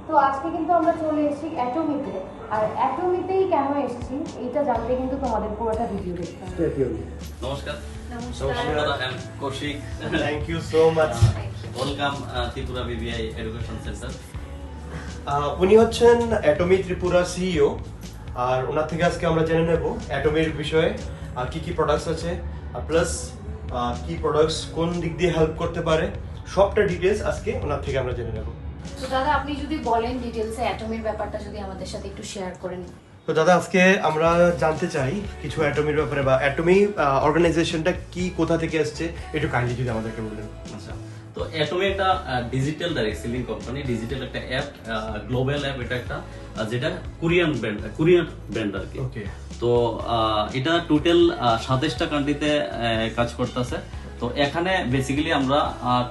তো আজকে কিন্তু আমরা চলে এসেছি অ্যাটমিতে, আর অ্যাটমিতেই কেন এসেছি এইটা জানতে কিন্তু তোমাদের পুরোটা ভিডিও দেখতে হবে। নমস্কার, নমস্কার। I am Kaushik. Thank you so much. Welcome Tripura BBI Education Center. উনি হচ্ছেন অ্যাটমি ত্রিপুরা সিইও, আর ওনার থেকে আজকে আমরা জেনে নেব অ্যাটমির বিষয়ে আর কি প্রোডাক্টস আছে, আর প্লাস কি প্রোডাক্টস কোন দিক দিয়ে হেল্প করতে পারে, সবটা ডিটেইলস আজকে ওনার থেকে আমরা জেনে নেব। তো দাদা আপনি যদি বলেন ডিটেইলসে অ্যাটমির ব্যাপারটা যদি আমাদের সাথে একটু শেয়ার করেন। তো দাদা আজকে আমরা জানতে চাই কিছু অ্যাটমির ব্যাপারে, বা অ্যাটমি অর্গানাইজেশনটা কি, কোথা থেকে আসছে, একটু কাইন্ডলি যদি আমাদেরকে বলেন। আচ্ছা, তো অ্যাটমি একটা digital direct selling company, digital একটা অ্যাপ, গ্লোবাল অ্যাপ। এটা একটা যেটা কোরিয়ান ব্র্যান্ড আর কি। ওকে। তো এটা টোটাল 27টা কান্ট্রিতে কাজ করতেছে। তো এখানে বেসিক্যালি আমরা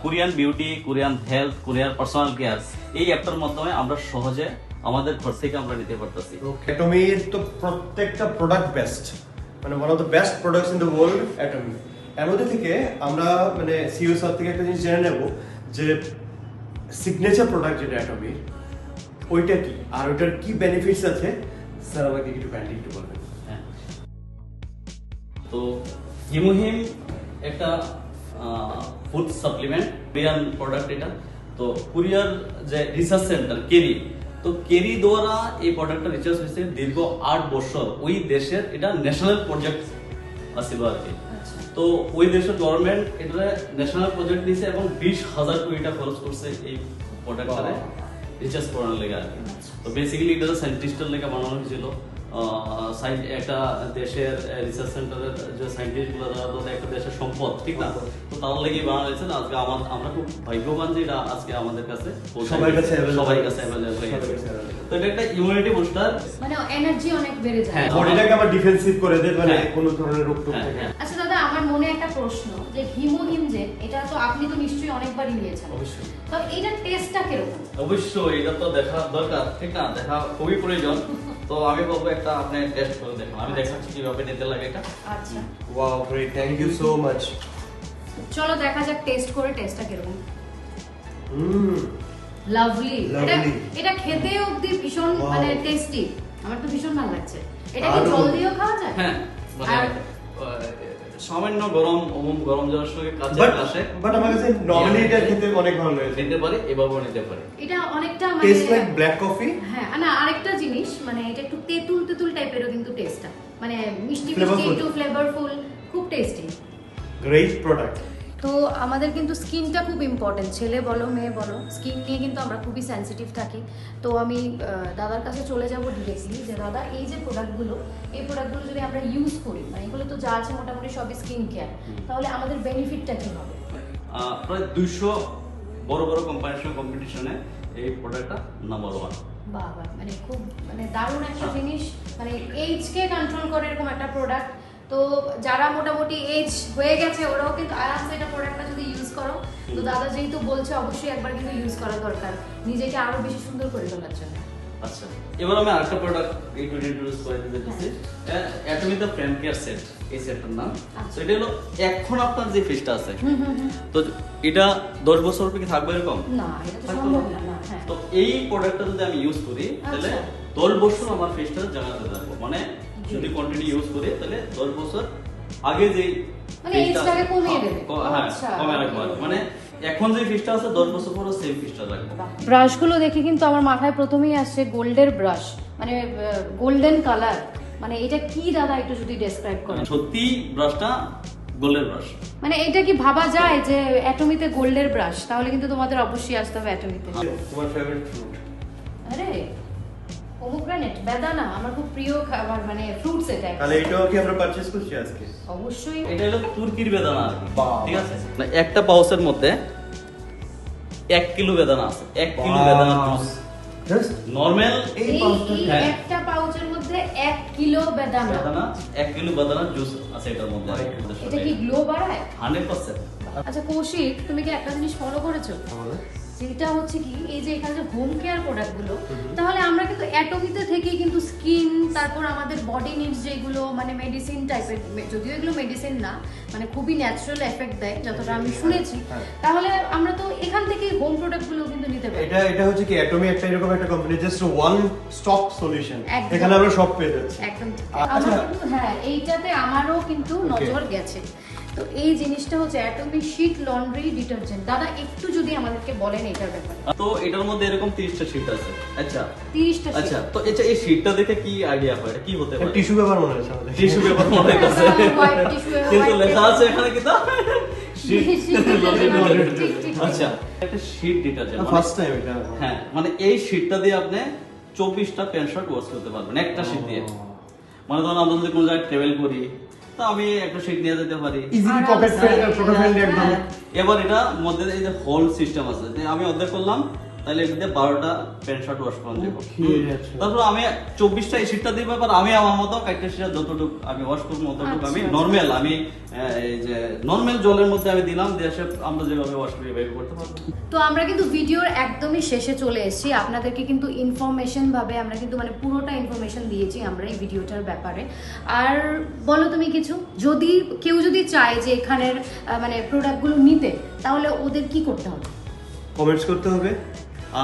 Korean beauty, Korean health, Korean personal care এই অ্যাপটার মাধ্যমে আমরা সহজে আমাদের ঘর থেকে আমরা নিতে পারতেছি। অ্যাটমির তো প্রত্যেকটা প্রোডাক্ট বেস্ট, মানে one of the best products in the world Atomy. এর মধ্যে থেকে আমরা মানে সিইও স্যার থেকে একটা জিনিস জেনে নেব যে সিগনেচার প্রোডাক্ট যেটা অ্যাটমির, ওইটা কি আর ওইটার কি বেনিফিটস আছে, স্যার আমাকে একটু কাইন্ডলি একটু বলবেন। হ্যাঁ। তো হিমোহিম একটা ফুড সাপ্লিমেন্ট, কোরিয়ান প্রোডাক্ট এটা। তো কোরিয়ার যে রিসার্চ সেন্টার কেরি, তো কেরি দ্বারা এই প্রোডাক্টটা রিসার্চ হয়েছে দীর্ঘ 8 বছর। ওই দেশের এটা ন্যাশনাল প্রজেক্ট আছিল আর কি। তো ওই দেশের গভর্নমেন্ট এটা ন্যাশনাল প্রজেক্ট দিয়েছে এবং 20,000 কোটি টাকা খরচ করছে এই প্রোডাক্টটারে রিসার্চ করার লেগে আর কি। তো বেসিক্যালি এটা সায়েন্টিস্টের লেগে বানানো হয়েছিল। একটা দেশের রিসার্চ সেন্টারের যে সায়েন্টিস্ট গুলো, তারা তো একটা দেশের সম্পদ, ঠিক না? তো তার লেগে বানানো হয়েছে। আজকে আমরা খুব ভাগ্যবান যে এটা আজকে আমাদের কাছে সবার কাছে অ্যাভেলেবল হয়ে গেছে। তো এটা একটা ইমিউনিটি বুস্টার, মানে এনার্জি অনেক বেড়ে যায়। হ্যাঁ। বডিটাকে আবার ডিফেন্সিভ করে দেয়, মানে হ্যাঁ। কোনো ধরনের রোগ টোগ হ্যাঁ, থেকে। হ্যাঁ। আচ্ছা দাদা, আমার মনে একটা প্রশ্ন, যে হিমোহিম যে এটা তো আপনি তো নিশ্চয়ই অনেকবারই নিয়েছেন, অবশ্যই। তো এইটার টেস্টটা কিরকম? অবশ্যই এটা তো দেখা দরকার, ঠিক না? দেখা খুবই প্রয়োজন। তো আমি বলবো একটা আপনি টেস্ট করে দেখুন। আমি দেখাচ্ছি কিভাবে নিতে লাগে এটা। আচ্ছা wow, great, thank you so much. চলো দেখা যাক টেস্ট করে টেস্টটা কিরকম। Hmm, lovely. Lovely. এটা খেতে অবধি ভীষণ Wow. মানে টেস্টি, আমার তো ভীষণ ভালো লাগছে। এটা কি দারুণ। জল দিয়েও খাওয়া যায়? হ্যাঁ, মানে আর সামান্য গরম জলের সঙ্গে কাঁচা গ্লাসে বাট আমার কাছে নরমালি এটা খেতে অনেক ভালো লাগে। নিতে পারি, এভাবেও নিতে পারি। এটা অনেকটা মানে টেস্ট লাইক ব্ল্যাক কফি। হ্যাঁ, না আরেকটা জিনিস, মানে এটা একটু তেঁতুল তেঁতুল টাইপেরও কিন্তু টেস্টটা, মানে মিষ্টি মিষ্টি Flavorful. একটু ফ্লেভারফুল, খুব টেস্টি। Great product. তো আমাদের কিন্তু স্কিনটা খুব ইম্পর্টেন্ট, ছেলে বলো মেয়ে বলো, স্কিন নিয়ে কিন্তু আমরা খুবই সেনসিটিভ থাকি। তো আমি দাদার কাছে চলে যাব ডিরেক্টলি, যে দাদা এই যে প্রোডাক্টগুলো, এই প্রোডাক্টগুলো যদি আমরা ইউজ করি, মানে এগুলো তো যা আছে মোটামুটি সবই স্কিন কেয়ার, তাহলে আমাদের বেনিফিটটা কি হবে? প্রায় 200 বড় বড় কোম্পানির সঙ্গে কম্পিটিশনে এই প্রোডাক্টটা নাম্বার 1। বাবা, মানে খুব মানে দারুণ একটা জিনিস, মানে এজকে কন্ট্রোল করে এরকম একটা প্রোডাক্ট। তো যারা মোটামুটি এজ হয়ে গেছে ওরাও কিন্তু আরামসে এটা প্রোডাক্টটা যদি ইউজ করো, তো দাদা যেহেতু বলছে অবশ্যই একবার কিন্তু ইউজ করা দরকার নিজেকে আরো বেশি সুন্দর করে তোলার জন্য। আচ্ছা, এবার আমি আরেকটা প্রোডাক্ট ইন্ট্রোডিউস করে দিতে চাচ্ছি। Atomy the frame care set, এই সেটটার নাম। তো এটা হলো এখন আপনার যে ফেসটা আছে, তো এটা 10 বছর কি থাকবে এরকম? না, এটা তো সম্ভব না। না, হ্যাঁ। তো এই প্রোডাক্টটা যদি আমি ইউজ করি তাহলে আচ্ছা। 10 বছর আমার ফেসটা জানাতে থাকবো। মানে যদি কন্টিনিউ ইউজ করি তাহলে 10 বছর আগে যে মানে এজটাকে কমিয়ে দেবে। হ্যাঁ, আচ্ছা। কমে রাখবো। মানে এখন যে ফেসটা আছে 10 বছর পরে সেম ফেসটা রাখবো। ব্রাশগুলো দেখে কিন্তু আমার মাথায় প্রথমেই আসছে গোল্ডের ব্রাশ, মানে গোল্ডেন কালার। মানে এটা কি দাদা একটু যদি ডেসক্রাইব করেন? সত্যি ব্রাশটা গোল্ডের ব্রাশ। মানে এটা কি ভাবা যায় যে অ্যাটমিতে গোল্ডের ব্রাশ? তাহলে কিন্তু তোমাদের অবশ্যই আসতে হবে অ্যাটমিতে। তোমার ফেভারিট ফ্রুট? আরে পোমোগ্রানেট, বেদানা আমার খুব প্রিয় খাবার, মানে ফ্রুটস এটা। তাহলে এটাও কি আমরা পারচেজ করছি আজকে? অবশ্যই। এটা হলো তুর্কির বেদানা আর কি। বাহ। ঠিক আছে, মানে একটা পাউচের মধ্যে 1 কিলো বেদানা আছে। 1 কিলো বেদানা জুস জাস্ট নরমাল এই এই পাউচটা। হ্যাঁ। একটা পাউচের মধ্যে 1 কিলো বেদানা। বেদানা 1 কিলো বেদানা জুস আছে এটার মধ্যে। এটা কি গ্লো বাড়ায়? 100%। আচ্ছা কৌশিক, তুমি কি একটা জিনিস ফলো করেছো? যেটা হচ্ছে কি এই যে এখানে যে হোম কেয়ার প্রোডাক্টগুলো, তাহলে আমরা কিন্তু অ্যাটমিতে থেকেই কিন্তু স্কিন, তারপর আমাদের বডি নিডস যেগুলো মানে মেডিসিন টাইপের, যদিও এগুলো মেডিসিন না, মানে খুবই ন্যাচারাল এফেক্ট দেয় যতটা আমি শুনেছি, তাহলে আমরা তো এখান থেকে হোম প্রোডাক্টগুলো কিন্তু নিতে পারি। এটা হচ্ছে কি অ্যাটমি একটা এরকম একটা company, just one stop solution, একদম। এখানে আমরা সব পেয়ে যাচ্ছি। একদম ঠিক। আচ্ছা। আমার কিন্তু হ্যাঁ এইটাতে আমারও কিন্তু নজর গেছে। তো এই জিনিসটা হচ্ছে অ্যাটমি শীট লন্ড্রি ডিটারজেন্ট। দাদা একটু যদি আমাদেরকে বলেন এটার ব্যাপারে। তো এটার মধ্যে এরকম 30টা শীট আছে। আচ্ছা 30টা sheet। আচ্ছা, তো এই শীটটা দেখে কি আইডিয়া হয় এটা কি হতে পারে? টিস্যু পেপার মনে হচ্ছে আমাদের। টিস্যু পেপার মনে হচ্ছে, White tissue, কিন্তু white লেখা paper। আছে এখানে কি তা শীট Sheet detergent, ঠিক, ঠিক, ঠিক। আচ্ছা, একটা শীট ডিটারজেন্ট ফার্স্ট টাইম এটা। হ্যাঁ, মানে এই শীটটা দিয়ে আপনি 24টা প্যান্ট শার্ট ওয়াশ করতে পারবেন একটা শীট দিয়ে। মানে ধরুন আমরা যদি কোনো জায়গায় ট্রাভেল করি, তো আমি একটা শীট নিয়ে যেতে পারি। ইজিলি পকেট ফ্রেন্ডলি একদম। হ্যাঁ। এবার এটা মধ্যে এই যে হোল সিস্টেম আছে, যে আমি অর্ধেক করলাম, তাহলে এটা দিয়ে 12টা প্যান্ট শার্ট ওয়াশ করা যাবে। Okay, আচ্ছা। তারপর আমি 24টা এই শীটটা দিব, এবার আমি আমার মতো একটা শীট যতটুকু আমি ওয়াশ করবো ততটুকু আমি আচ্ছা, নরমাল, আমি এই যে নরমাল জলের মধ্যে আমি দিলাম, দিয়ে এসে আমরা যেভাবে ওয়াশ করি এভাবে করতে পারবো। তো আমরা কিন্তু ভিডিওর একদমই শেষে চলে এসেছি। আপনাদেরকে কিন্তু ইনফরমেশন ভাবে আমরা কিন্তু মানে পুরোটা ইনফরমেশন দিয়েছি আমরা এই ভিডিওটার ব্যাপারে। আর বলো তুমি কিছু, যদি কেউ যদি চায় যে এখানের মানে প্রোডাক্টগুলো নিতে, তাহলে ওদের কি করতে হবে? কমেন্টস করতে হবে,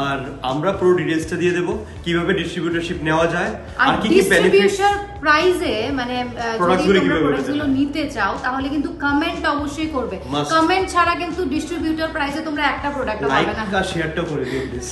আর আমরা পুরো ডিটেইলসটা দিয়ে দেব কিভাবে ডিস্ট্রিবিউটরশিপ নেওয়া যায় আর আর কি কি বেনিফিটস। ডিস্ট্রিবিউশন প্রাইসে মানে যদি প্রোডাক্টগুলো তোমরা কিভাবে প্রোডাক্টগুলো নিতে চাও, তাহলে কিন্তু কমেন্ট অবশ্যই করবে। Must. কমেন্ট ছাড়া কিন্তু ডিস্ট্রিবিউটর প্রাইসে তোমরা একটা প্রোডাক্ট লাইক পাবে না। আর শেয়ারটা করে দিও প্লিজ।